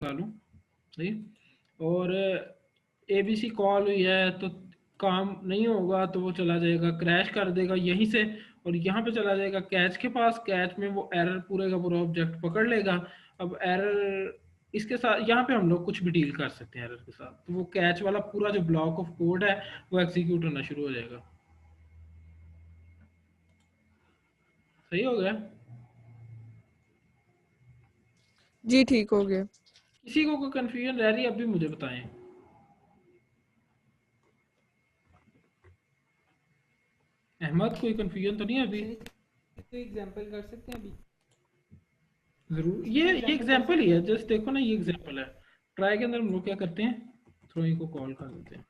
लूँ सही। और ABC कॉल हुई है तो काम नहीं होगा, तो वो चला जाएगा क्रैश कर देगा यहीं से, और यहाँ पे चला जाएगा कैच के पास। कैच में वो एरर पूरे का पूरा ऑब्जेक्ट पकड़ लेगा। अब एरर इसके साथ यहाँ पे हम लोग कुछ भी डील कर सकते हैं एरर के साथ, तो वो कैच वाला पूरा जो ब्लॉक ऑफ कोड है वो एग्जीक्यूट होना शुरू हो जाएगा। सही हो गया? जी ठीक हो गया। किसी को कोई कंफ्यूजन रह रही है अभी मुझे बताएं। अहमद कोई कंफ्यूजन तो नहीं है अभी? कोई एग्जांपल कर सकते हैं अभी? जरूर, इसकी कोई ये एग्जांपल कर एग्जांपल ही सकते हैं है, अभी? जस्ट देखो ना, ये एग्जांपल है। ट्राई के अंदर हम लोग क्या करते हैं, थ्रोइंग को कॉल कर देते हैं,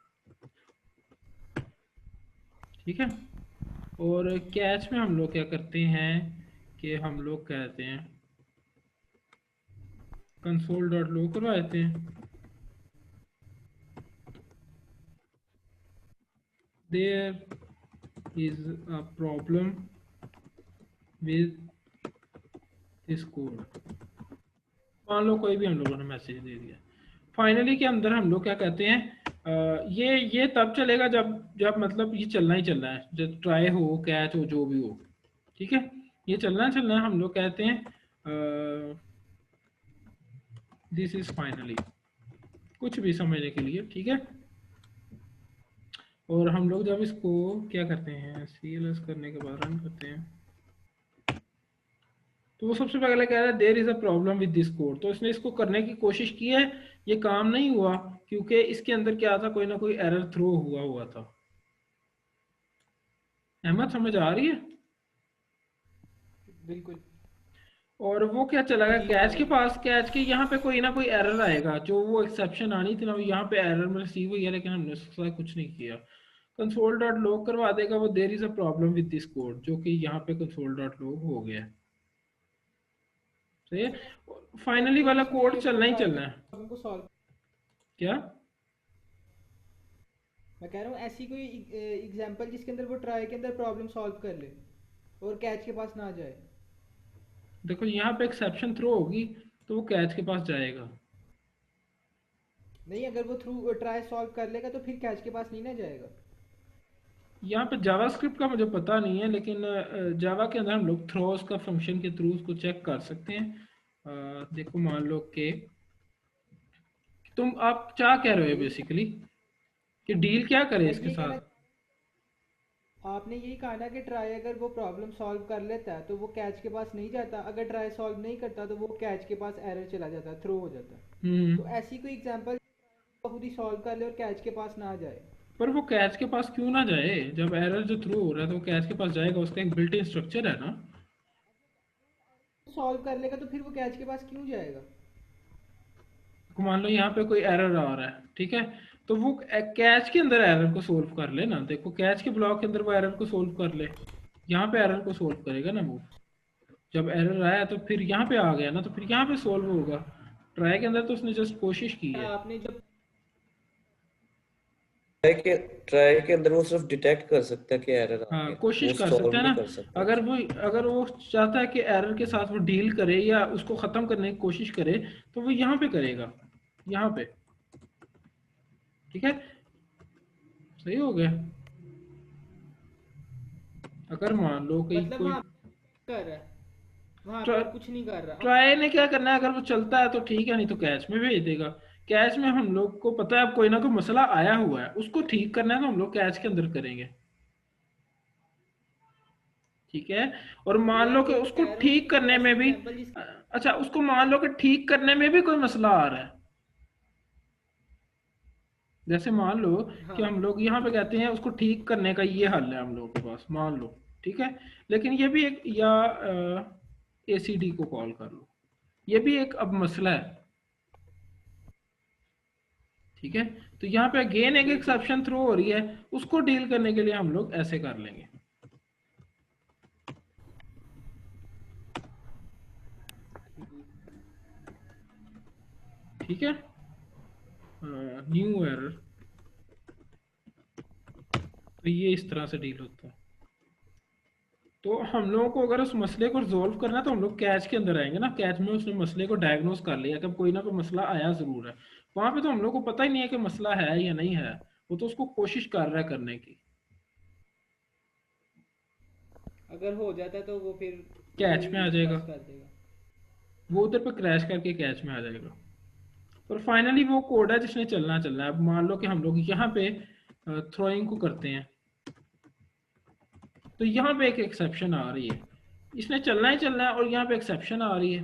ठीक है। और कैच में हम लोग क्या करते हैं कि हम लोग कहते हैं कंसोल डॉट लो करवा देते हैं। There is a problem with this code. मान लो कोई भी हम लोगों ने मैसेज दे दिया। फाइनली के अंदर हम लोग क्या कहते हैं, ये तब चलेगा जब जब मतलब ये चलना ही चलना है, जब ट्राई हो कैच हो जो भी हो, ठीक है। ये चलना है, हम लोग कहते हैं दिस इज फाइनली, कुछ भी समझने के लिए, ठीक है। और हम लोग जब इसको क्या करते हैं, CLS करने के बाद रन करते हैं, तो वो सबसे पहले कह रहा है there is a problem with this code. तो इसने इसको करने की कोशिश की है, ये काम नहीं हुआ, क्योंकि इसके अंदर क्या था, कोई ना कोई एरर थ्रो हुआ था। अहमद समझ आ रही है? बिल्कुल। और वो क्या चला गया जी आ कैच के रही है। पास, कैच के यहाँ पे कोई ना कोई एरर आएगा, जो वो एक्सेप्शन आनी थी ना, वो यहाँ पे एरर में रिसीव हुई है, लेकिन हमने उसके साथ कुछ नहीं किया। कंसोल डॉट लॉग करवा देगा वो there is a problem with this code, जो कि यहाँ पे कंसोल डॉट लॉग हो गया है। सही है। फाइनली एग्जांपल वाला कोड जिसमें वो चलना ही ट्राई चलना है। प्रॉब्लम को सॉल्व। क्या? मैं कह रहा हूँ ऐसी कोई एग्जांपल जिसके अंदर वो ट्राई के अंदर प्रॉब्लम सॉल्व कर ले और कैच के पास ना जाए। देखो यहाँ पे एक्सेप्शन थ्रो होगी तो वो कैच के पास जाएगा। नहीं, अगर वो थ्रू ट्राई सॉल्व कर लेगा तो फिर कैच के पास नहीं ना जाएगा। यहाँ पे जावास्क्रिप्ट का मुझे पता नहीं है, लेकिन जावा के अंदर हम लोग थ्रोस का फंक्शन के थ्रू उसको चेक कर सकते हैं। देखो मान लो कि तुम आप क्या कह रहे हो यही बेसिकली, कि डील क्या करे मैं इसके ये कहना, साथ। आपने यही कहा ना कि ट्राई अगर वो प्रॉब्लम सॉल्व कर लेता है तो वो कैच के पास नहीं जाता, अगर ट्राई सॉल्व नहीं करता तो वो कैच के पास एरर चला जाता है, थ्रो हो जाता है। हम्म। तो ऐसी कोई एग्जांपल खुद ही सॉल्व कर ले और कैच के पास ना जाए। पर वो कैच के पास क्यों ना जाए, जब एरर जो थ्रू हो रहा है तो वो कैच के पास जाएगा, उसका एक बिल्ट इन स्ट्रक्चर है ना। सॉल्व कर लेगा तो फिर वो कैच के पास क्यों जाएगा? तो मान लो यहाँ पे कोई एरर आ रहा है, ठीक है, तो वो कैच के अंदर एरर को सोल्व कर ले ना। देखो कैच के ब्लॉक के अंदर वो एरर को सोल्व कर ले, यहाँ पे एरर को सोल्व करेगा ना वो। जब एरर आया तो फिर यहाँ पे आ गया ना, तो फिर यहाँ पे सोल्व होगा। ट्राई के अंदर तो उसने जस्ट कोशिश की है। आपने जब ट्राई के अंदर वो सिर्फ डिटेक्ट कर सकता है कि एरर आ हाँ गया, कोशिश वो कर सकता सॉल्व है नहीं ना। कर सकता अगर उसको। वो अगर वो चाहता है कि एरर के साथ वो डील करे या उसको ख़त्म करने की कोशिश करे, तो वो यहाँ पे करेगा, यहाँ पे, ठीक है। सही हो गया। अगर मान लो कि मतलब कोई वहाँ कर रहा है, वहाँ पे ट्राई, और कुछ नहीं कर रहा अब। ट्राई ने क्या करना है, अगर वो चलता है तो ठीक है, नहीं तो कैच में भेज देगा। कैच में हम लोग को पता है अब कोई ना कोई मसला आया हुआ है, उसको ठीक करना है तो हम लोग कैच के अंदर करेंगे, ठीक है। और मान लो यार कि वही तो उसको कह रहा हूँ ठीक कि कोई करने ऐसी में भी, एग्जांपल जिस। अच्छा उसको मान लो कि ठीक करने में भी कोई मसला आ रहा है। जैसे मान लो कि हाँ। हम लोग यहाँ पे कहते हैं उसको ठीक करने का ये हल है हम लोगों के पास, मान लो, ठीक है। लेकिन ये भी एक, या ACD को कॉल कर लो, ये भी एक अब मसला है, ठीक है। तो यहाँ पे अगेन एक बिल्कुल। एक्सेप्शन थ्रो हो रही है, उसको डील करने के लिए हम लोग ऐसे कर लेंगे, ठीक है। न्यू एरर, तो ये इस तरह से डील होता है। तो हम लोगों को अगर उस मसले को रिजोल्व करना है तो हम लोग कैच के अंदर आएंगे ना। कैच में उसने मसले को डायग्नोस कर लिया कि कोई ना कोई मसला आया ज़रूर है। वहाँ पे तो हम लोग को पता ही नहीं है कि मसला है या नहीं है, वो तो उसको कोशिश कर रहा है करने की। अगर हो जाता है तो वो फिर कैच वही में आ जाएगा, बस कर देगा। वो उधर पे क्रैश करके कैच में आ जाएगा। और फाइनली वो कोड है जिसने चलना है। अब मान लो कि हम लोग यहाँ पे थ्रोइंग को करते हैं, तो यहाँ पे एक एक्सेप्शन आ रही है। इसने चलना ही चलना है और यहाँ पे एक्सेप्शन आ रही है,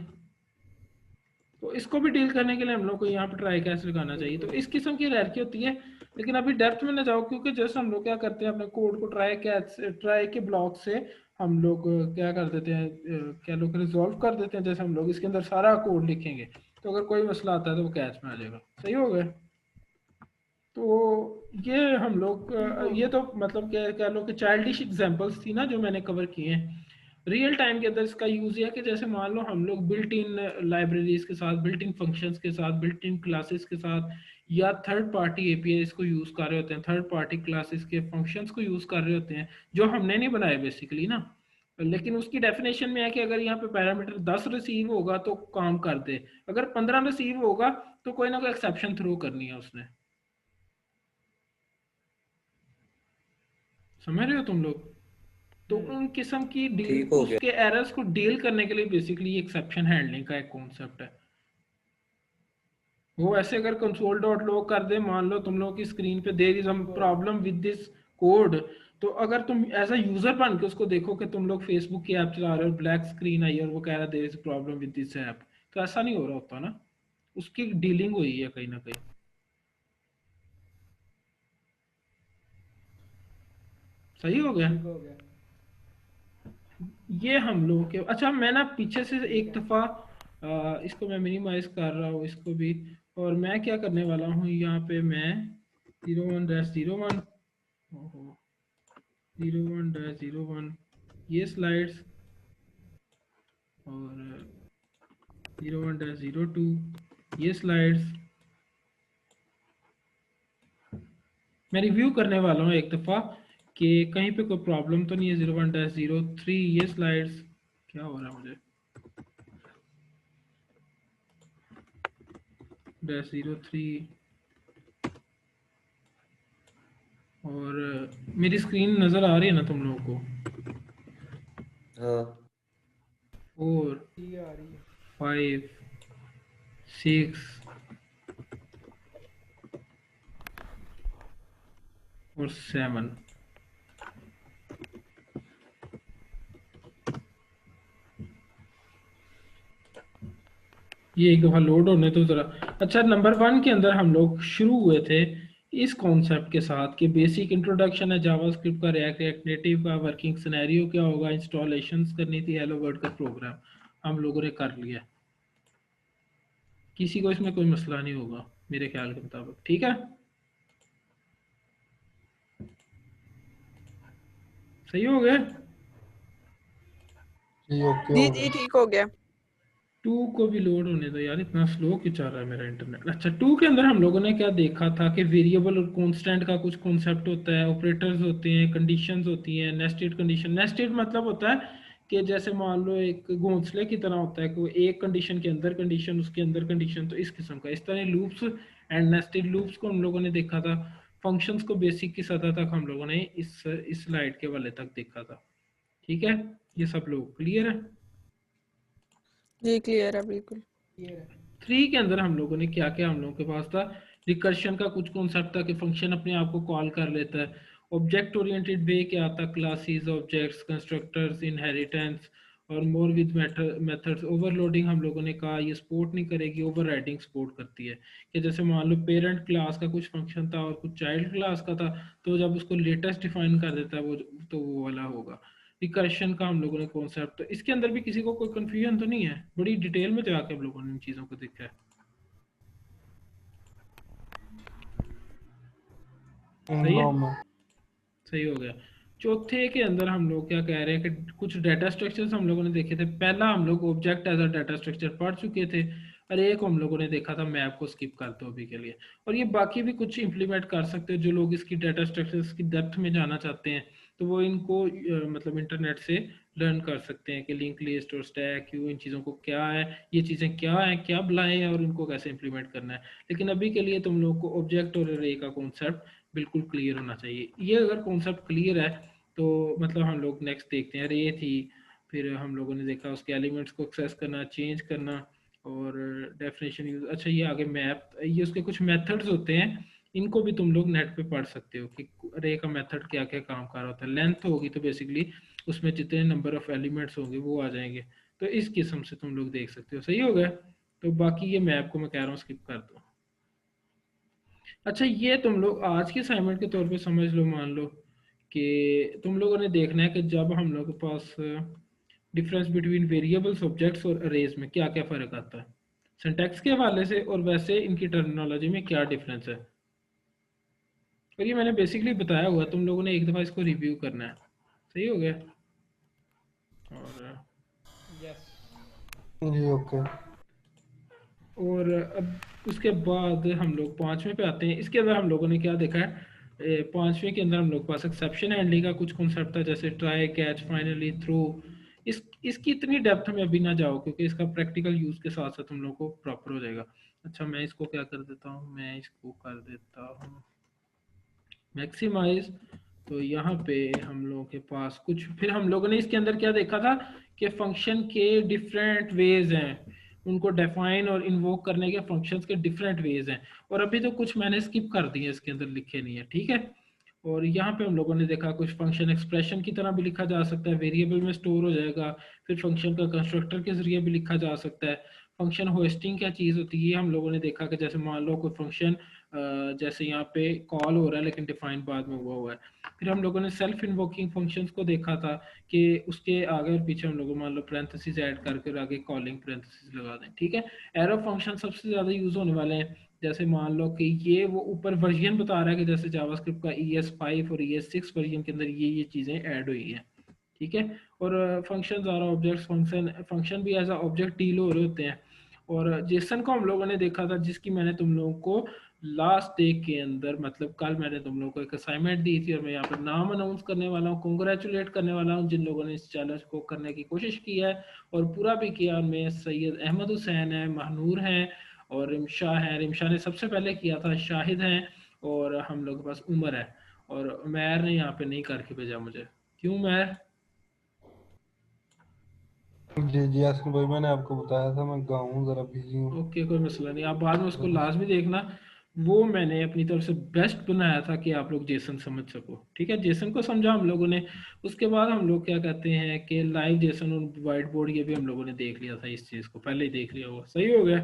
तो इसको भी डील करने के लिए हम लोग को यहाँ पे ट्राई कैच लगाना चाहिए। तो बिल्कुल। इस किस्म की एरर होती है। लेकिन अभी डेप्थ में ना जाओ, क्योंकि जस्ट हम लोग क्या करते हैं, अपने कोड को ट्राई के ब्लॉक से हम लोग क्या कर देते हैं, क्या लोग रिजॉल्व कर देते हैं। जैसे हम लोग इसके अंदर सारा कोड लिखेंगे तो अगर कोई मसला आता है तो वो कैच में आ जाएगा। सही हो गया। तो ये हम लोग ठीक हो ये गया। तो मतलब क्या कह लो कि चाइल्डिश एग्जांपल्स थी ना जो मैंने कवर किए हैं। रियल टाइम के अंदर इसका यूज है कि जैसे मान लो हम लोग बिल्ट इन लाइब्रेरीज के साथ, बिल्ट इन फंक्शंस के साथ, बिल्ट इन क्लासेस के साथ, या थर्ड पार्टी एपीआई को यूज कर रहे होते हैं, थर्ड पार्टी क्लासेस के फंक्शंस को यूज कर रहे होते हैं जो हमने नहीं बनाए बेसिकली ना। लेकिन उसकी डेफिनेशन में है कि अगर यहाँ पे पैरामीटर 10 रिसीव होगा तो काम कर दे, अगर 15 रिसीव होगा तो कोई ना कोई एक्सेप्शन थ्रो करनी है उसने। समझ रहे हो तुम लोग? तो उन किस्म की डील, ठीक हो गया। उसके एरर्स को डील करने के लिए बेसिकली एक्सेप्शन हैंडलिंग का एक कॉन्सेप्ट है। वो ऐसे अगर कंसोल डॉट लॉग कर दे, मान लो तुम लोग की स्क्रीन पे देयर इज सम ठीक हो गया। प्रॉब्लम विद दिस कोड, तो अगर तुम एज अ यूजर बन के उसको देखो कि तुम लोग फेसबुक की ऐप चला रहे हो, ब्लैक स्क्रीन आई और वो कह रहा है there is problem with this app, तो ऐसा नहीं हो रहा होता ना, उसकी डीलिंग हुई है कहीं ना कहीं। सही हो गया। ठीक हो गया। ये हम लोगों के, अच्छा मैं ना पीछे से ठीक एक है। दफ़ा इसको मैं मिनिमाइज कर रहा हूँ इसको भी। और मैं क्या करने वाला हूँ यहाँ पे, मैं 01-01 01-01 ये स्लाइड्स, और 01-02 ये स्लाइड्स मैं रिव्यू करने वाला हूँ एक दफ़ा कि कहीं पे कोई प्रॉब्लम तो नहीं है। 01-03 ये स्लाइड्स, क्या हो रहा है मुझे, -03। और मेरी स्क्रीन नज़र आ रही है ना तुम लोगों को? हाँ 4, ये आ रही है। 5, 6 और 7। ये एक दफ़ा लोड होने तो ज़रा। अच्छा, नंबर 1 के अंदर हम लोग शुरू हुए थे इस कॉन्सेप्ट के साथ कि बेसिक इंट्रोडक्शन है जावास्क्रिप्ट का, रिएक्ट नेटिव का, वर्किंग सिनेरियो क्या होगा, इंस्टॉलेशंस करनी थी, हेलो वर्ल्ड का प्रोग्राम हम लोगों ने कर लिया। किसी को इसमें कोई मसला नहीं होगा मेरे ख्याल के मुताबिक, ठीक है? सही हो गया। जी जी ठीक हो गया। 2 को भी लोड होने दो यार, इतना स्लो क्यों चल रहा है मेरा इंटरनेट। अच्छा, 2 के अंदर हम लोगों ने क्या देखा था कि वेरिएबल और कांस्टेंट का कुछ कॉन्सेप्ट होता है, ऑपरेटर्स होते हैं, कंडीशंस होती हैं, नेस्टेड कंडीशन। नेस्टेड मतलब होता है कि जैसे मान लो एक घोंसले की तरह होता है कि एक कंडीशन के अंदर कंडीशन, उसके अंदर कंडीशन, तो इस किस्म का। इस तरह लूप्स एंड नेस्टेड लूप्स को हम लोगों ने देखा था। फंक्शंस को बेसिक की सतह तक हम लोगों ने इस स्लाइड के वाले तक देखा था। ठीक है, ये सब लोग क्लियर है? जी क्लियर है बिल्कुल। क्लियर है। 3 के अंदर हम लोगों ने क्या क्या, हम लोगों के पास था रिकर्शन का कुछ कॉन्सेप्ट था कि फंक्शन अपने आप को कॉल कर लेता है। ऑब्जेक्ट ओरिएंटेड वे क्या आता, क्लासेस, ऑब्जेक्ट्स, कंस्ट्रक्टर्स, इनहेरिटेंस और मोर विद मेथड्स। ओवरलोडिंग हम लोगों ने कहा ये सपोर्ट नहीं करेगी, ओवरराइडिंग सपोर्ट करती है। कि जैसे मान लो पेरेंट क्लास का कुछ फंक्शन था और कुछ चाइल्ड क्लास का था, तो जब उसको लेटेस्ट डिफाइन कर देता है वो, तो वो वाला होगा। रिकर्शन का हम लोगों ने कॉन्सेप्ट, तो इसके अंदर भी किसी को कोई कंफ्यूजन तो नहीं है? बड़ी डिटेल में जाके हम लोगों ने इन चीज़ों को देखा है। सही है, सही हो गया। चौथे के अंदर हम लोग क्या कह रहे हैं कि कुछ डाटा स्ट्रक्चर्स हम लोगों ने देखे थे। पहला हम लोग object as a data structure पढ़ चुके थे, और एक हम लोगों ने देखा था मैप को स्किप करते हो अभी के लिए। और ये बाकी भी कुछ इंप्लीमेंट कर सकते हो जो लोग इसकी डाटा स्ट्रक्चर्स की डेप्थ में जाना चाहते हैं। तो वो इनको मतलब इंटरनेट से लर्न कर सकते हैं कि लिंक लिस्ट और स्टैक क्यों, इन चीज़ों को क्या है, ये चीज़ें क्या हैं, क्या बुलाएं हैं और इनको कैसे इंप्लीमेंट करना है। लेकिन अभी के लिए तुम लोग को ऑब्जेक्ट और अरे का कॉन्सेप्ट बिल्कुल क्लियर होना चाहिए। ये अगर कॉन्सेप्ट क्लियर है तो मतलब हम लोग नेक्स्ट देखते हैं। अरे थी, फिर हम लोगों ने देखा उसके एलिमेंट्स को एक्सेस करना, चेंज करना और डेफिनेशन यूज। अच्छा ये आगे मैप, ये उसके कुछ मेथड्स होते हैं, इनको भी तुम लोग नेट पे पढ़ सकते हो कि अरे का मेथड क्या क्या काम कर रहा होता है। लेंथ होगी तो बेसिकली उसमें जितने नंबर ऑफ एलिमेंट्स होंगे वो आ जाएंगे। तो इस किस्म से तुम लोग देख सकते हो। सही हो गया। तो बाकी ये मैप को मैं कह रहा हूँ स्किप कर दो। अच्छा ये तुम लोग आज के असाइनमेंट के तौर पे समझ लो, मान लो कि तुम लोगों ने देखना है कि जब हम लोग के पास डिफरेंस बिटवीन वेरिएबल्स, ऑब्जेक्ट्स और अरेज में क्या क्या फ़र्क आता है सिंटैक्स के हवाले से, और वैसे इनकी टर्मिनोलॉजी में क्या डिफरेंस है। और ये मैंने बेसिकली बताया हुआ, तुम लोगों ने एक दफ़ा इसको रिव्यू करना है। सही हो गया। और यस। जी ओके। और अब उसके बाद हम लोग पांचवें पे आते हैं। इसके अंदर हम लोगों ने क्या देखा है, पांचवें के अंदर हम लोग के पास एक्सेप्शन हैंडलिंग का कुछ कॉन्सेप्ट था, जैसे ट्राई, कैच, फाइनली, थ्रो। इसकी इतनी डेप्थ में अभी ना जाओ क्योंकि इसका प्रैक्टिकल यूज के साथ साथ हम लोग को प्रॉपर हो जाएगा। अच्छा मैं इसको क्या कर देता हूँ, मैं इसको कर देता हूँ मैक्सिमाइज। तो यहाँ पे हम लोगों के पास कुछ, फिर हम लोगों ने इसके अंदर क्या देखा था कि फंक्शन के डिफरेंट वेज हैं, उनको डिफाइन और इन्वोक करने के फंक्शंस के डिफरेंट वेज हैं। और अभी तो कुछ मैंने स्किप कर दिए, इसके अंदर लिखे नहीं है, ठीक है। और यहाँ पे हम लोगों ने देखा कुछ फंक्शन एक्सप्रेशन की तरह भी लिखा जा सकता है, वेरिएबल में स्टोर हो जाएगा। फिर फंक्शन का कंस्ट्रक्टर के जरिए भी लिखा जा सकता है। फंक्शन होस्टिंग क्या चीज़ होती है हम लोगों ने देखा कि जैसे मान लो कोई फंक्शन जैसे यहाँ पे कॉल हो रहा है लेकिन डिफाइन बाद में हुआ है। फिर हम लोगों ने सेल्फ इन्वोकिंग फंक्शंस को देखा था कि उसके आगे और पीछे हम लोग मान लो पैरेंथेसिस ऐड करके और आगे कॉलिंग पैरेंथेसिस लगा दें, ठीक है। एरो फंक्शन सबसे ज़्यादा यूज़ होने वाले हैं। जैसे मान लो कि ये वो ऊपर वर्जन बता रहा है कि जैसे जावास्क्रिप्ट का ES5 और ES6 वर्जन के अंदर ये चीज़ें ऐड हुई हैं, ठीक है। और फंक्शन आर ऑब्जेक्ट्स, फंक्शन भी एज अ ऑब्जेक्ट डील हो रहे होते हैं। और जेसन को हम लोगों ने देखा था, जिसकी मैंने तुम लोगों को लास्ट डे के अंदर, मतलब कल मैंने तुम लोगों को एक असाइनमेंट दी थी और मैं यहाँ पर नाम अनाउंस करने वाला हूँ, कॉन्ग्रेचुलेट करने वाला हूँ जिन लोगों ने इस चैलेंज को करने की कोशिश की है और पूरा भी किया। उनमें सैयद अहमद हुसैन है, महनूर हैं और रिमशा है। रिमशा ने सबसे पहले किया था, शाहिद हैं और हम लोग के पास उमर है। और उमैर ने यहाँ पे नहीं करके भेजा मुझे, क्यों उमैर? जी जी यास्किन भाई, मैंने आपको बताया था मैं गाँव हूँ, जरा बिजी हूँ। ओके कोई मसला नहीं, आप बाद में उसको लाजमी देखना। वो मैंने अपनी तरफ से बेस्ट बनाया था कि आप लोग जेसन समझ सको, ठीक है। जेसन को समझा हम लोगों ने। उसके बाद हम लोग क्या कहते हैं कि लाइव जेसन और वाइट बोर्ड, ये भी हम लोगों ने देख लिया था, इस चीज़ को पहले ही देख लिया हुआ। सही हो गया।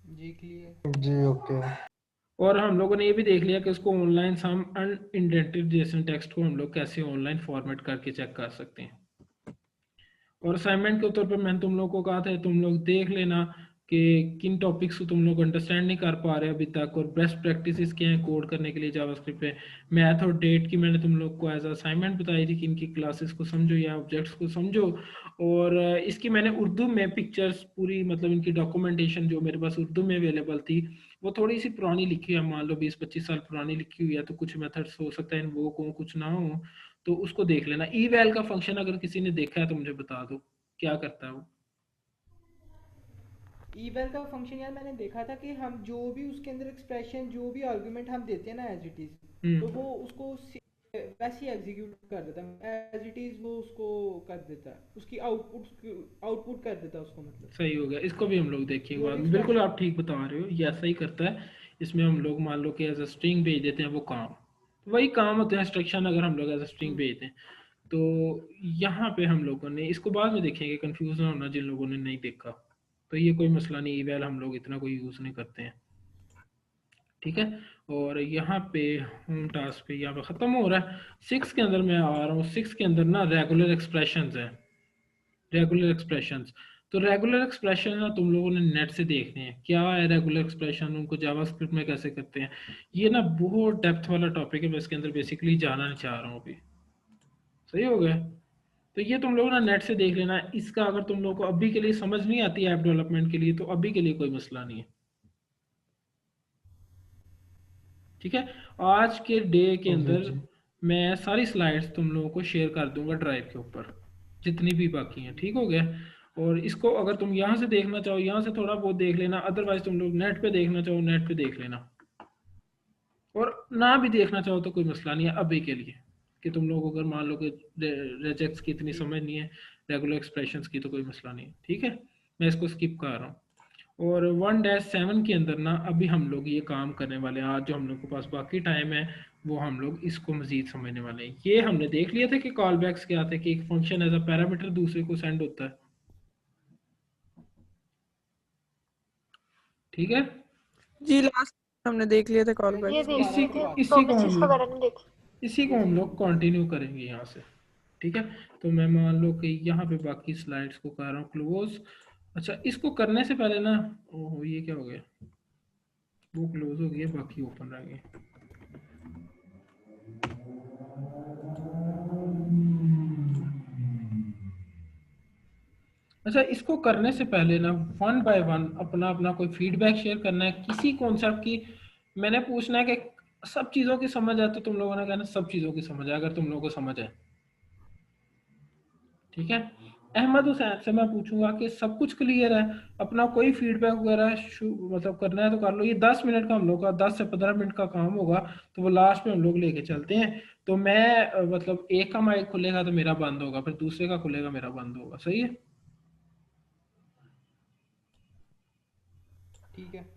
जी क्लियर। जी ओके। और हम लोगों ने ये भी देख लिया कि उसको ऑनलाइन सम अनइंडेंटेड जेसन टेक्स्ट को हम लोग कैसे ऑनलाइन फॉर्मेट करके चेक कर सकते हैं। और असाइनमेंट के तौर पर मैंने तुम लोग को कहा था तुम लोग देख लेना कि किन टॉपिक्स को तुम लोग अंडरस्टैंड नहीं कर पा रहे अभी तक, और बेस्ट प्रैक्टिसेस क्या हैं कोड करने के लिए जावास्क्रिप्ट पे। मैथ और डेट की मैंने तुम लोग को एज असाइनमेंट बताई थी कि इनकी क्लासेस को समझो या ऑब्जेक्ट्स को समझो। और इसकी मैंने उर्दू में पिक्चर्स पूरी, मतलब इनकी डॉक्यूमेंटेशन जो मेरे पास उर्दू में अवेलेबल थी, वो थोड़ी सी पुरानी लिखी है, मान लो 20-25 साल पुरानी लिखी हुई है, तो कुछ मेथड्स हो सकता है वो को कुछ ना हो, तो उसको देख लेना। ई वैल का फंक्शन अगर किसी ने देखा है तो मुझे बता दो क्या करता है वो। ईवेल का फंक्शन यार मैंने देखा था कि हम जो भी उसके अंदर एक्सप्रेशन, जो भी आर्गुमेंट हम देते हैं ना एज इट इज, तो वो उसको वैसे ही एग्जीक्यूट कर देता है एज इट इज, वो उसको कर देता है, उसकी आउटपुट कर देता है उसको, मतलब सही हो गया, इसको भी हम लोग देखेंगे जो बाद भी में। बिल्कुल एक्सप्रेशन। आप ठीक बता रहे हो, ये ऐसा ही करता है। इसमें हम लोग मान लो कि एज अ स्ट्रिंग भेज देते हैं वो काम, वही काम होते हैं इंस्ट्रक्शन, अगर हम लोग एज अ स्ट्रिंग भेज दें तो। यहाँ पे हम लोगों ने इसको बाद में देखेंगे, कंफ्यूज ना होना जिन लोगों ने नहीं देखा। तो ये कोई मसला नहीं, ईवेल हम लोग इतना कोई यूज़ नहीं करते हैं, ठीक है। और यहाँ पे होम टास्क पे यहाँ पे ख़त्म हो रहा है। 6 के अंदर मैं आ रहा हूँ। 6 के अंदर ना रेगुलर एक्सप्रेशंस हैं, रेगुलर एक्सप्रेशंस। तो रेगुलर एक्सप्रेशन ना तुम लोगों ने नेट से देखने हैं, क्या है रेगुलर एक्सप्रेशन, उनको जावास्क्रिप्ट में कैसे करते हैं। ये ना बहुत डेप्थ वाला टॉपिक है, मैं इसके अंदर बेसिकली जाना नहीं चाह रहा हूँ अभी। सही हो गया। तो ये तुम लोग ना नेट से देख लेना। इसका अगर तुम लोग को अभी के लिए समझ नहीं आती ऐप डेवलपमेंट के लिए, तो अभी के लिए कोई मसला नहीं है। ठीक है। आज के डे के जी अंदर जी। मैं सारी स्लाइड्स तुम लोगों को शेयर कर दूंगा ड्राइव के ऊपर, जितनी भी बाकी हैं, ठीक हो गया। और इसको अगर तुम यहाँ से देखना चाहो यहाँ से थोड़ा बहुत देख लेना, अदरवाइज तुम लोग नेट पे देखना चाहो नेट पे देख लेना, और ना भी देखना चाहो तो कोई मसला नहीं है अभी के लिए, कि तुम लोग अगर मान लो कि रेजेक्ट्स की इतनी समझ नहीं है, रेगुलर एक्सप्रेशंस की, तो कोई मसला नहीं है, ठीक है। मैं इसको स्किप कर रहा हूँ। और 1-7 के अंदर ना अभी हम लोग ये काम करने वाले हैं, आज जो हम लोग के पास बाकी टाइम है वो हम लोग इसको मजीद समझने वाले हैं। ये हमने देख लिया था कि कॉल बैक्स क्या थे, कि एक फंक्शन एज अ पैरामीटर दूसरे को सेंड होता है, ठीक है। जी लास्ट हमने देख लिए थे कॉल जी ये बैक्स। देख इसी लिए दोबारा से थे, बात तो इसी को मिसेस हम वगैरह ने देखी। इसी को जी हम जी लोग कंटिन्यू करेंगे यहाँ से, ठीक है। तो मैं मान लो कि यहाँ पे बाकी स्लाइड्स को कर रहा हूँ क्लोज। अच्छा, इसको करने से पहले ना, ओहो ये क्या हो गया, वो क्लोज हो गया, बाकी ओपन रह गए। अच्छा, इसको करने से पहले ना वन बाय वन अपना अपना कोई फीडबैक शेयर करना है किसी कॉन्सेप्ट की। मैंने पूछना है कि सब चीज़ों की समझ है, तो तुम लोगों ने कहना सब चीज़ों की समझ है, अगर तुम लोगों को समझ है, ठीक है। अहमद हुसैन से मैं पूछूंगा कि सब कुछ क्लियर है, अपना कोई फीडबैक वगैरह मतलब करना है तो कर लो। ये 10 मिनट का हम लोग का 10 से 15 मिनट का काम होगा, तो वो लास्ट में हम लोग लेके चलते हैं। तो मैं मतलब एक का माइक खुलेगा तो मेरा बंद होगा, फिर दूसरे का खुलेगा मेरा बंद होगा, सही है। ठीक है।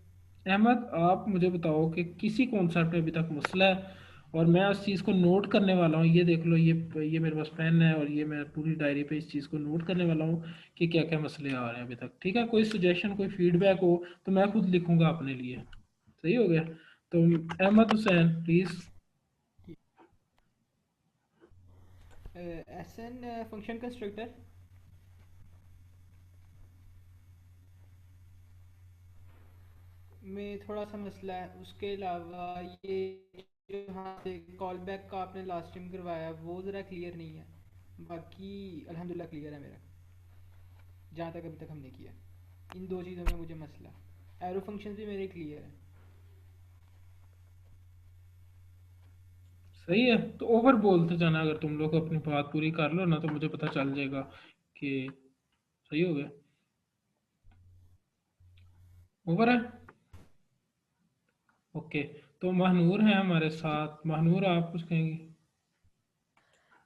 अहमद आप मुझे बताओ कि किसी कॉन्सेप्ट में अभी तक मसला है, और मैं उस चीज़ को नोट करने वाला हूँ। ये देख लो, ये मेरे पास पेन है, और ये मैं पूरी डायरी पे इस चीज़ को नोट करने वाला हूँ कि क्या क्या मसले आ रहे हैं अभी तक, ठीक है। कोई सजेशन कोई फीडबैक हो तो मैं खुद लिखूंगा अपने लिए, सही हो गया। तो Ahmad Hussain please. As an function constructor में थोड़ा सा मसला है, उसके अलावा ये जो यहाँ से कॉल बैक का आपने लास्ट टाइम करवाया वो ज़रा क्लियर नहीं है। बाकी अल्हम्दुलिल्लाह क्लियर है मेरा, जहाँ तक अभी तक हमने किया। इन दो चीज़ों में मुझे मसला, एरो फंक्शन भी मेरे क्लियर है। सही है, तो ओवर बोलते जाना, अगर तुम लोग अपनी बात पूरी कर लो ना तो मुझे पता चल जाएगा कि सही हो गया। ओवर है, ओके। तो महनूर है हमारे साथ, महनूर आप कुछ कहेंगे।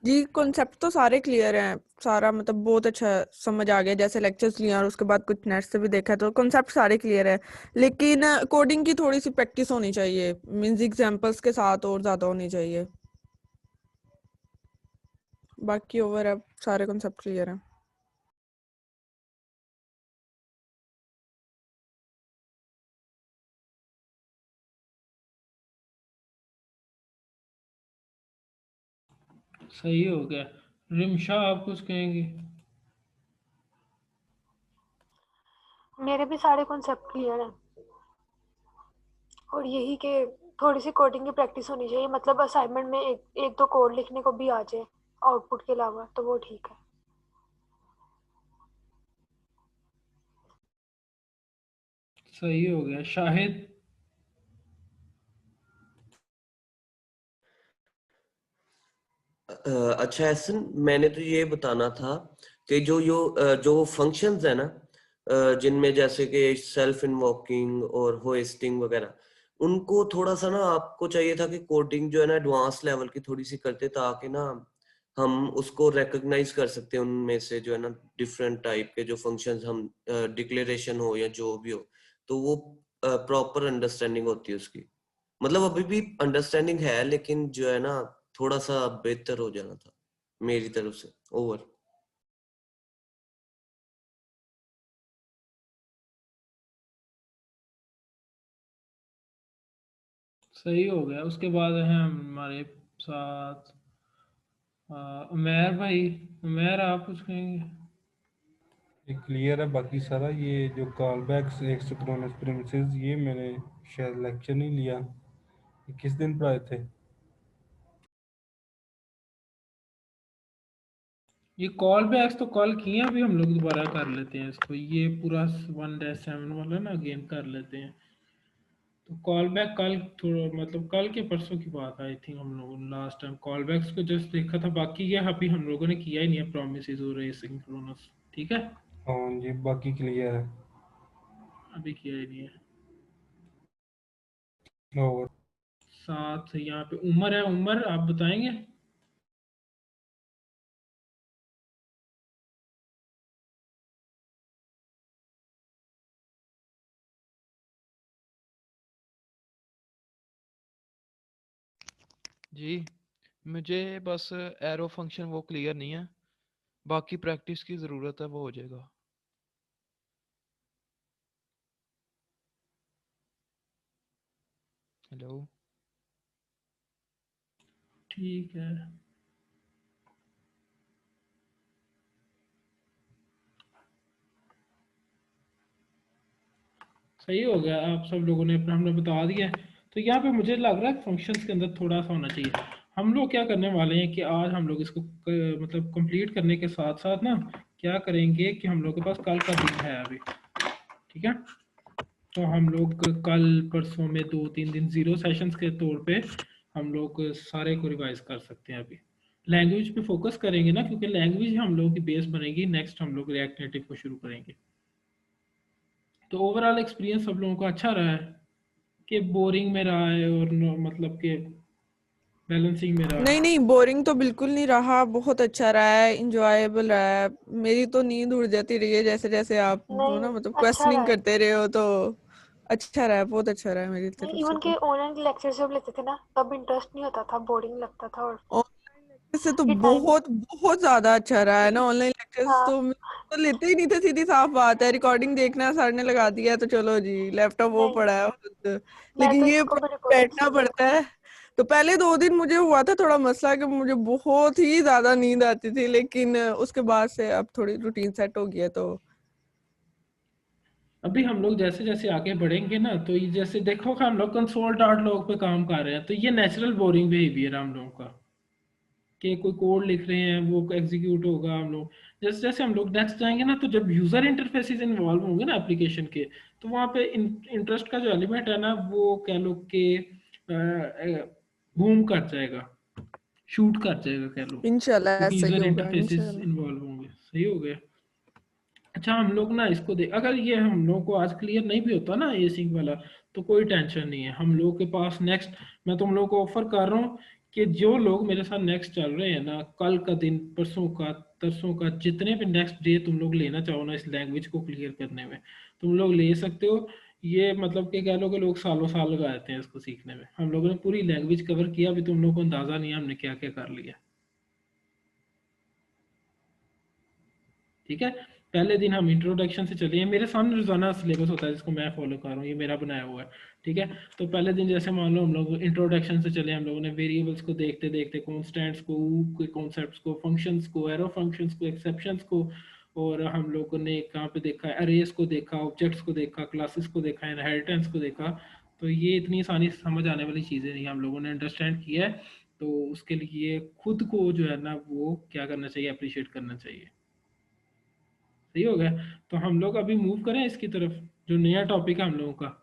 जी कॉन्सेप्ट तो सारे क्लियर हैं, सारा मतलब बहुत अच्छा समझ आ गया, जैसे लेक्चर्स लिए और उसके बाद कुछ नेट से भी देखा, तो कॉन्सेप्ट सारे क्लियर है। लेकिन कोडिंग की थोड़ी सी प्रैक्टिस होनी चाहिए, मींस एग्जांपल्स के साथ और ज़्यादा होनी चाहिए। बाकी ओवर है, सारे कॉन्सेप्ट क्लियर हैं। सही हो गया। रिमशा आप कुछ कहेंगे। मेरे भी सारे कॉन्सेप्ट क्लियर हैं, और यही कि थोड़ी सी कोडिंग की प्रैक्टिस होनी चाहिए, मतलब असाइनमेंट में एक दो कोड लिखने को भी आ जाए आउटपुट के अलावा, तो वो ठीक है। सही हो गया। शाहिद। अच्छा ऐसन मैंने तो ये बताना था कि जो फंक्शंस है ना, जिनमें जैसे कि सेल्फ इन्वोकिंग और होस्टिंग वगैरह, उनको थोड़ा सा ना आपको चाहिए था कि कोडिंग जो है ना एडवांस लेवल की थोड़ी सी करते, ताकि ना हम उसको रिकॉग्नाइज कर सकते हैं उनमें से जो है ना डिफरेंट टाइप के जो फंक्शंस हम डिक्लेरेशन हो या जो भी हो, तो वो प्रॉपर अंडरस्टैंडिंग होती है उसकी। मतलब अभी भी अंडरस्टैंडिंग है, लेकिन जो है ना थोड़ा सा बेहतर हो जाना था मेरी तरफ से। ओवर। सही हो गया। उसके बाद है हमारे साथ उमैर भाई। उमैर आप कुछ कहेंगे। ये क्लियर है बाकी सारा। ये जो कॉल बैक्स एक्सिक्रोनस प्रीमिसेस, ये मैंने शायद लेक्चर नहीं लिया, ये किस दिन पढ़ाए थे? ये कॉल बैक्स तो कॉल किए हैं, अभी हम लोग दोबारा कर लेते हैं इसको, ये पूरा 1-7 वाला ना अगेन कर लेते हैं। तो कॉल बैक कल थोड़ा मतलब कल के परसों की बात आई थी, हम लोगों ने लास्ट टाइम कॉल बैक्स को जस्ट देखा था, बाकी ये अभी हम लोगों ने किया ही नहीं है प्रोमिस और एसिंक्रोनस। ठीक है, हाँ जी, बाकी क्लियर है। अभी किया ही नहीं है। और साथ यहाँ पे उमर है, उमर आप बताएंगे। जी मुझे बस एरो फंक्शन वो क्लियर नहीं है, बाकी प्रैक्टिस की ज़रूरत है, वो हो जाएगा। हेलो। ठीक है, सही हो गया, आप सब लोगों ने अपना हमने बता दिया है। तो यहाँ पे मुझे लग रहा है फंक्शंस के अंदर थोड़ा सा होना चाहिए। हम लोग क्या करने वाले हैं कि आज हम लोग इसको मतलब कंप्लीट करने के साथ साथ ना क्या करेंगे कि हम लोग के पास कल का दिन है अभी। ठीक है, तो हम लोग कल परसों में 2-3 दिन जीरो सेशंस के तौर पे हम लोग सारे को रिवाइज कर सकते हैं। अभी लैंग्वेज पे फोकस करेंगे ना, क्योंकि लैंग्वेज हम लोगों की बेस बनेगी। नेक्स्ट हम लोग रिएक्ट नेटिव को शुरू करेंगे। तो ओवरऑल एक्सपीरियंस सब लोगों का अच्छा रहा है कि बोरिंग में रहा है और मतलब कि बैलेंसिंग में रहा है? नहीं नहीं, बोरिंग तो बिल्कुल नहीं रहा, बहुत अच्छा रहा है, इंजॉयबल रहा है। मेरी तो नींद उड़ जाती रही है जैसे जैसे आप वो ना नहीं मतलब अच्छा रहा क्वेश्चनिंग है। करते रहे हो, तो अच्छा रहा है, बहुत अच्छा रहा है मेरी तरफ से इवन तो। के ऑनलाइन लेक्चर जब लेते थे ना तब इंटरेस्ट नहीं होता था, बोरिंग लगता था। और ऑनलाइन लेक्चर से तो ये टाइम बहुत बहुत ज्यादा अच्छा रहा है ना। ऑनलाइन लेक्चर्स हाँ। तो लेते ही नहीं थे, सीधी साफ बात है, रिकॉर्डिंग देखना सर ने लगा दिया तो चलो जी लेपटॉप वो नहीं पड़ा है खुद। मैं लेकिन तो ये इसको भी रिकॉर्डिंग बैठना सुनी है। पड़ता है। तो पहले 2 दिन मुझे हुआ था थोड़ा मसला कि मुझे बहुत ही ज्यादा नींद आती थी, लेकिन उसके बाद से अब थोड़ी रूटीन सेट हो गया तो। अभी हम लोग जैसे जैसे आगे बढ़ेंगे ना, तो ये जैसे देखो कि हम लोग कंसोल डॉट लॉग पे काम कर रहे हैं, तो ये नेचुरल बोरिंग बिहेवियर है हम लोगों का कि कोई कोड लिख रहे हैं वो एग्जीक्यूट होगा। हम लोग जैसे जैसे हम लोग नेक्स्ट जाएंगे ना, तो जब यूजर इंटरफेसेस इन्वॉल्व होंगे ना एप्लीकेशन के, तो वहाँ पे इंटरेस्ट का जो एलिमेंट है ना, वो कह लो कि बूम कर जाएगा, शूट कर जाएगा कह लो, इंशाल्लाह क्योंकि ऐसा ही यूजर होगा, इंटरफेसेस इंशाल्लाह। इन्वॉल्व होंगे। सही हो गया। अच्छा, हम लोग ना इसको देख, अगर ये हम लोग को आज क्लियर नहीं भी होता ना ये सिंक वाला, तो कोई टेंशन नहीं है। हम लोग के पास नेक्स्ट, मैं तुम लोग को ऑफर कर रहा हूँ कि जो लोग मेरे साथ नेक्स्ट चल रहे हैं ना, कल का दिन, परसों का, तरसों का, जितने भी नेक्स्ट डे तुम लोग लेना चाहो ना इस लैंग्वेज को क्लियर करने में, तुम लोग ले सकते हो। ये मतलब कि कह लो कि लोग सालों साल लगा देते हैं इसको सीखने में। हम लोगों ने पूरी लैंग्वेज कवर किया, अभी तुम लोग को अंदाजा नहीं है हमने क्या क्या कर लिया। ठीक है, पहले दिन हम इंट्रोडक्शन से चलिए। मेरे सामने रोजाना सिलेबस होता है जिसको मैं फॉलो कर रहा हूँ, ये मेरा बनाया हुआ है। ठीक है, तो पहले दिन जैसे मान लो हम लोग इंट्रोडक्शन से चले, हम लोगों ने वेरिएबल्स को देखते देखते कॉन्स्टेंट्स को, कॉन्सेप्ट्स को, फंक्शंस को, एरो फंक्शंस को, एक्सेप्शंस को, और हम लोगों ने कहाँ पे देखा, अरेज को देखा, ऑब्जेक्ट्स को देखा, क्लासेस को देखा, इनहेरिटेंस को देखा। तो ये इतनी आसानी से समझ आने वाली चीज़ें नहीं, हम लोगों ने अंडरस्टैंड किया है। तो उसके लिए खुद को जो है ना वो क्या करना चाहिए, अप्रिशिएट करना चाहिए। सही हो गया। तो हम लोग अभी मूव करें इसकी तरफ, जो नया टॉपिक है हम लोगों का।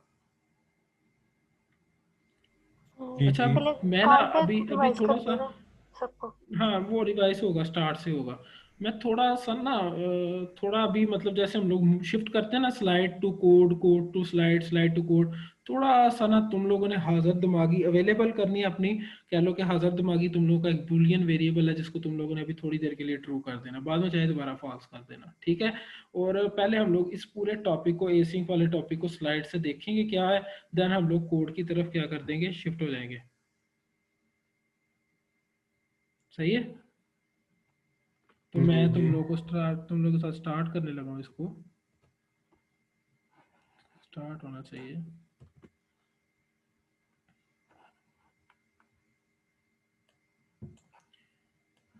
जी अच्छा, जी। पहले मैं ना कॉल बैक अभी अभी रिवाइज थोड़ा कर सा, दो ना सबको। हाँ वो रिवाइज होगा, स्टार्ट से होगा। मैं थोड़ा सा ना थोड़ा अभी मतलब जैसे हम लोग शिफ्ट करते हैं ना slide to code, code to slide, slide to code, थोड़ा सा ना तुम लोगों ने हाजिर दिमागी अवेलेबल करनी है अपनी। कह लो कि हाजिर दिमागी तुम लोगों का एक बुलियन वेरिएबल है जिसको तुम लोगों ने अभी थोड़ी देर के लिए ट्रू कर देना, बाद में चाहे दोबारा फॉल्स कर देना। ठीक है, और पहले हम लोग इस पूरे टॉपिक को, एसिंक वाले टॉपिक को स्लाइड से देखेंगे क्या है, देन हम लोग कोड की तरफ क्या कर देंगे, शिफ्ट हो जाएंगे। सही है, तो जी मैं जी। तुम लोगों को स्टार्ट, तुम लोगों के साथ स्टार्ट करने लगा हूँ। इसको स्टार्ट होना चाहिए।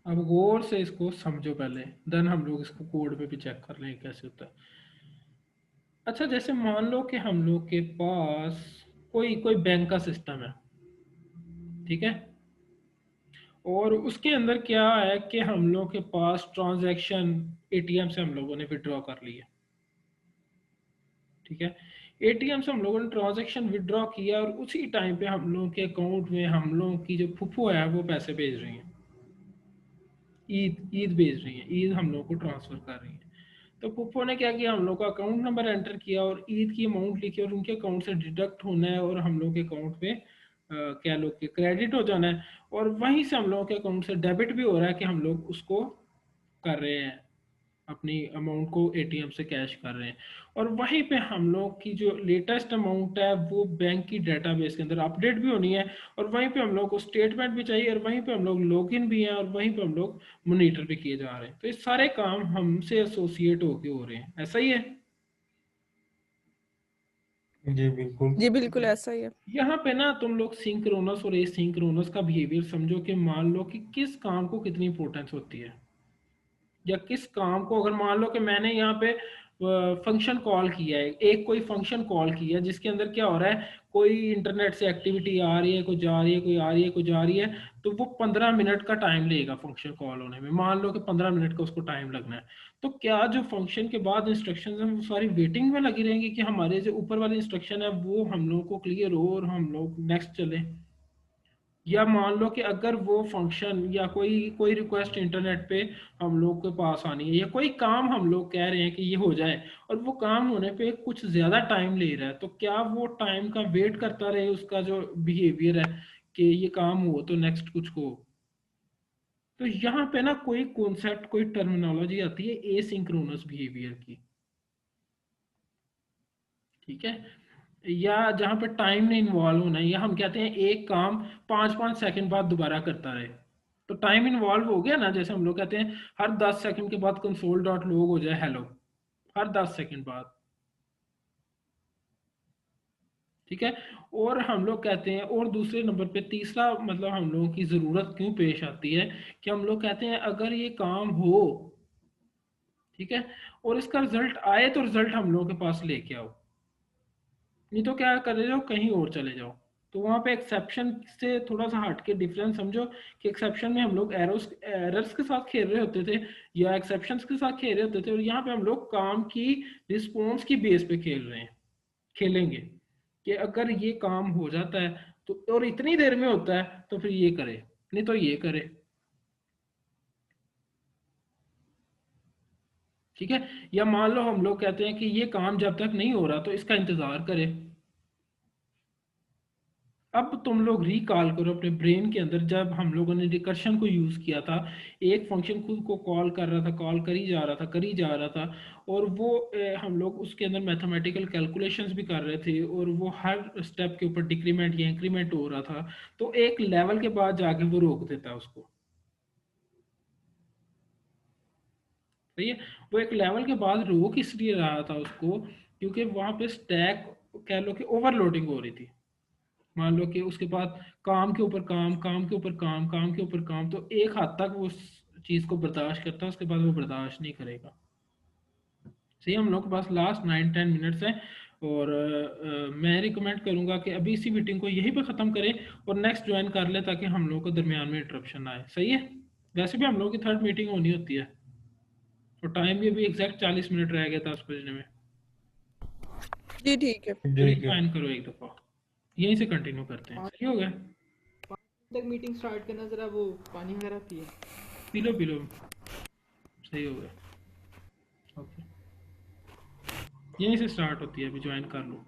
अब गौर से इसको समझो पहले, देन हम लोग इसको कोड पे भी चेक कर लेंगे कैसे होता है। अच्छा, जैसे मान लो कि हम लोग के पास कोई कोई बैंक का सिस्टम है। ठीक है, और उसके अंदर क्या है कि हम लोग के पास ट्रांजैक्शन एटीएम से हम लोगों ने विड्रॉ कर ली है। ठीक है, एटीएम से हम लोगों ने ट्रांजैक्शन विड्रॉ किया और उसी टाइम पे हम लोगों के अकाउंट में हम लोगों की जो फुफू है वो पैसे भेज रही हैं, ईद ईद भेज रही हैं, ईद हम लोग को ट्रांसफ़र कर रही हैं। तो फुफो ने क्या किया, हम लोग का अकाउंट नंबर एंटर किया और ईद की अमाउंट लिखी और उनके अकाउंट से डिडक्ट होना है और हम लोग के अकाउंट पे क्या लोग के क्रेडिट हो जाना है, और वहीं से हम लोगों के अकाउंट से डेबिट भी हो रहा है कि हम लोग उसको कर रहे हैं, अपनी अमाउंट को एटीएम से कैश कर रहे हैं। और वहीं पे हम लोग की जो लेटेस्ट अमाउंट है वो बैंक की डेटाबेस के अंदर अपडेट भी होनी है, और वहीं पे हम लोग को स्टेटमेंट भी चाहिए, और वहीं पे हम लोग लॉगिन भी हैं, और वहीं पे हम लोग मॉनिटर भी किए जा रहे हैं। तो ये सारे काम हमसे एसोसिएट होके हो रहे हैं, ऐसा ही है। जी बिल्कुल। जी बिल्कुल ऐसा ही है। यहाँ पे ना तुम लोग सिंक्रोनस और एसिंक्रोनस का बिहेवियर समझो कि मान लो कि किस काम को कितनी इंपॉर्टेंस होती है, या किस काम को, अगर मान लो कि मैंने यहाँ पे फंक्शन कॉल किया है, एक कोई फंक्शन कॉल किया है जिसके अंदर क्या हो रहा है, कोई इंटरनेट से एक्टिविटी आ रही है, कोई जा रही है, कोई आ रही है, कोई जा रही है, तो वो 15 मिनट का टाइम लेगा फंक्शन कॉल होने में, मान लो कि 15 मिनट का उसको टाइम लगना है। तो क्या जो फंक्शन के बाद इंस्ट्रक्शन है वो सारी वेटिंग में लगी रहेंगी कि हमारे जो ऊपर वाली इंस्ट्रक्शन है वो हम लोग को क्लियर हो और हम लोग नेक्स्ट चले, या मान लो कि अगर वो फंक्शन या कोई कोई रिक्वेस्ट इंटरनेट पे हम लोग के पास आनी है, या कोई काम हम लोग कह रहे हैं कि ये हो जाए और वो काम होने पे कुछ ज़्यादा टाइम ले रहा है, तो क्या वो टाइम का वेट करता रहे उसका जो बिहेवियर है कि ये काम हो तो नेक्स्ट कुछ हो। तो यहाँ पे ना कोई कॉन्सेप्ट, कोई टर्मिनोलॉजी आती है एसिंक्रोनस बिहेवियर की, ठीक है, या जहाँ पे टाइम ने इन्वॉल्व होना है, या हम कहते हैं एक काम 5-5 सेकंड बाद दोबारा करता रहे, तो टाइम इन्वॉल्व हो गया ना। जैसे हम लोग कहते हैं हर 10 सेकंड के बाद कंसोल डॉट लॉग हो जाए हेलो, हर 10 सेकंड बाद, ठीक है। और हम लोग कहते हैं, और दूसरे नंबर पे तीसरा मतलब हम लोगों की ज़रूरत क्यों पेश आती है कि हम लोग कहते हैं अगर ये काम हो, ठीक है, और इसका रिजल्ट आए तो रिजल्ट हम लोगों के पास लेके आओ, नहीं तो क्या करे जाओ कहीं और चले जाओ। तो वहाँ पे एक्सेप्शन से थोड़ा सा हट के डिफरेंस समझो कि एक्सेप्शन में हम लोग एरर्स के साथ खेल रहे होते थे या एक्सेप्शंस के साथ खेल रहे होते थे, और यहाँ पे हम लोग काम की रिस्पॉन्स की बेस पे खेल रहे हैं, खेलेंगे कि अगर ये काम हो जाता है तो, और इतनी देर में होता है तो फिर ये करे, नहीं तो ये करे, ठीक है। या मान लो हम लोग कहते हैं कि ये काम जब तक नहीं हो रहा तो इसका इंतजार करे। अब तुम लोग रिकॉल करो अपने ब्रेन के अंदर, जब हम लोगों ने रिकर्शन को यूज किया था, एक फंक्शन खुद को कॉल कर रहा था, कॉल करी जा रहा था, करी जा रहा था, और वो हम लोग उसके अंदर मैथमेटिकल कैलकुलेशंस भी कर रहे थे, और वो हर स्टेप के ऊपर डिक्रीमेंट या इंक्रीमेंट हो रहा था, तो एक लेवल के बाद जाके वो रोक देता है उसको, सही है। वो एक लेवल के बाद रोक इसलिए रहा था उसको क्योंकि वहां पे स्टैक कह लो कि ओवरलोडिंग हो रही थी। मान लो कि उसके बाद काम के ऊपर काम, काम के ऊपर काम, काम के ऊपर काम, तो एक हद तक वो उस चीज़ को बर्दाश्त करता है, उसके बाद वो बर्दाश्त नहीं करेगा। सही, हम लोग के पास लास्ट 9-10 मिनट्स हैं, और मैं रिकमेंड करूंगा कि अभी इसी मीटिंग को यहीं पे ख़त्म करें और नेक्स्ट ज्वाइन कर ले ताकि हम लोग को दरमियान में इंटरप्शन ना आए। सही है, वैसे भी हम लोग की थर्ड मीटिंग होनी होती है, और टाइम भी अभी एग्जैक्ट 40 मिनट रह गया था उस बजने में। जी ठीक है। ज्वाइन करो एक दफ़ा, यहीं से कंटिन्यू करते हैं। सही हो गया, तक मीटिंग स्टार्ट करना, जरा वो पानी वगैरह पिए। पी लो पी लो, सही हो गया। ओके, यहीं से स्टार्ट होती है, अभी ज्वाइन कर लो।